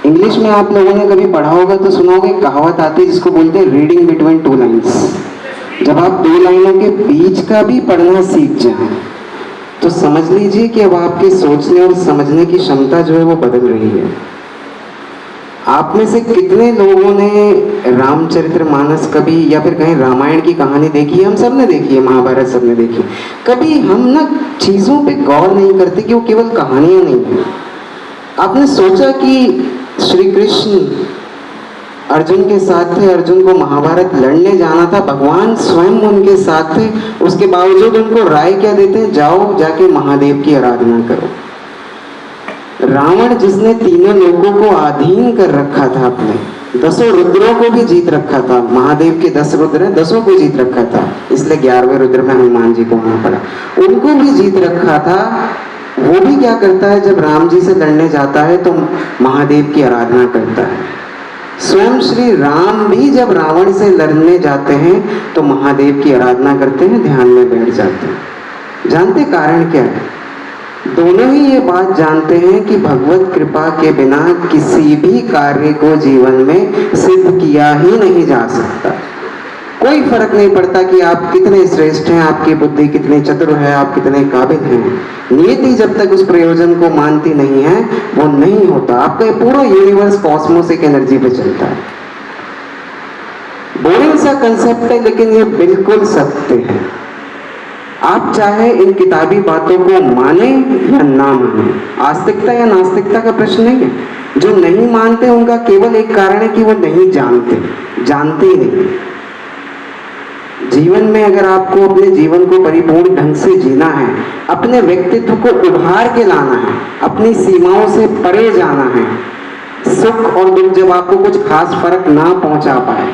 English में आप लोगों ने कभी पढ़ा होगा तो सुना होगा, कहावत आती है जिसको बोलते हैं रीडिंग बिटवीन टू लाइन्स। जब आप दो लाइनों के बीच का भी पढ़ना सीख जाएं तो समझ लीजिए कि अब आपके सोचने और समझने की क्षमता जो है वो बदल रही है। आप में से कितने लोगों ने रामचरितमानस कभी या फिर कहीं रामायण की कहानी देखी है? हम सब ने देखी है, महाभारत सब ने देखी। कभी हम ना चीजों पे गौर नहीं करते कि वो केवल कहानियां नहीं है। आपने सोचा कि श्री कृष्ण अर्जुन के साथ थे, अर्जुन को महाभारत लड़ने जाना था, भगवान स्वयं उनके साथ थे, उसके बावजूद उनको राय क्या देते हैं? जाओ जाके महादेव की आराधना करो। रावण जिसने तीनों लोगों को अधीन कर रखा था, अपने 10 रुद्रों को भी जीत रखा था, महादेव के 10 रुद्र हैं, 10 को जीत रखा था, इसलिए 11वें रुद्र में हनुमान जी को आना पड़ा, उनको भी जीत रखा था। वो भी क्या करता है? जब राम जी से लड़ने जाता है तो महादेव की आराधना करता है। स्वयं श्री राम भी जब रावण से लड़ने जाते हैं तो महादेव की आराधना करते हैं, ध्यान में बैठ जाते हैं। जानते कारण क्या है? दोनों ही ये बात जानते हैं कि भगवत कृपा के बिना किसी भी कार्य को जीवन में सिद्ध किया ही नहीं जा सकता। कोई फर्क नहीं पड़ता कि आप कितने श्रेष्ठ हैं, आपकी बुद्धि कितनी चतुर है, आप कितने काबिल हैं, नियति जब तक उस प्रयोजन को मानती नहीं है वो नहीं होता। आपका पूरा यूनिवर्स कॉस्मोस एक एनर्जी पे चलता है। बोरिंग सा कंसेप्ट है लेकिन ये बिल्कुल सत्य है। आप चाहे इन किताबी बातों को माने या ना माने, आस्तिकता या नास्तिकता का प्रश्न नहीं है। जो नहीं मानते उनका केवल एक कारण है कि वो नहीं जानते, जानते ही नहीं। जीवन में अगर आपको अपने जीवन को परिपूर्ण ढंग से जीना है, अपने व्यक्तित्व को उभार के लाना है, अपनी सीमाओं से परे जाना है, सुख और दुख जब आपको कुछ खास फर्क ना पहुंचा पाए,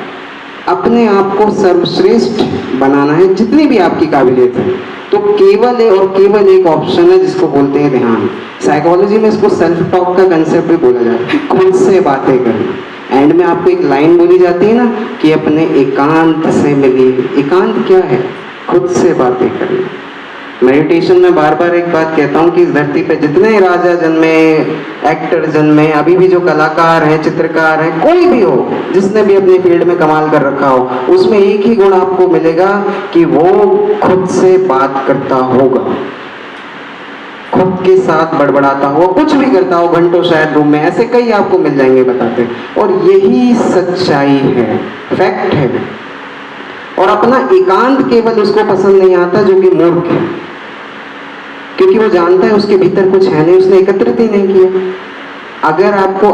अपने आप को सर्वश्रेष्ठ बनाना है जितनी भी आपकी काबिलियत है, तो केवल और केवल एक ऑप्शन है जिसको बोलते हैं ध्यान। साइकोलॉजी में इसको सेल्फ टॉक का कंसेप्ट भी बोला जाता है, खुद से बातें करना। एंड में आपको एक लाइन बोली जाती है ना कि अपने एकांत से मिलिए। एकांत क्या है? खुद से बातें करना। मेडिटेशन में बार बार एक बात कहता हूँ कि इस धरती पे जितने राजा जन्मे, एक्टर जन्मे, अभी भी जो कलाकार हैं, चित्रकार हैं, कोई भी हो जिसने भी अपने फील्ड में कमाल कर रखा हो, उसमें एक ही गुण आपको मिलेगा कि वो खुद से बात करता होगा, खुद के साथ बड़बड़ाता हो, कुछ भी करता हो, घंटों शायद रूम में, ऐसे कई आपको मिल जाएंगे बताते। और यही सच्चाई है, फैक्ट है। और अपना एकांत केवल उसको पसंद नहीं आता जो कि मूर्ख है, क्योंकि वो जानता है उसके भीतर कुछ है नहीं, उसने एकत्रित ही नहीं किया। अगर आपको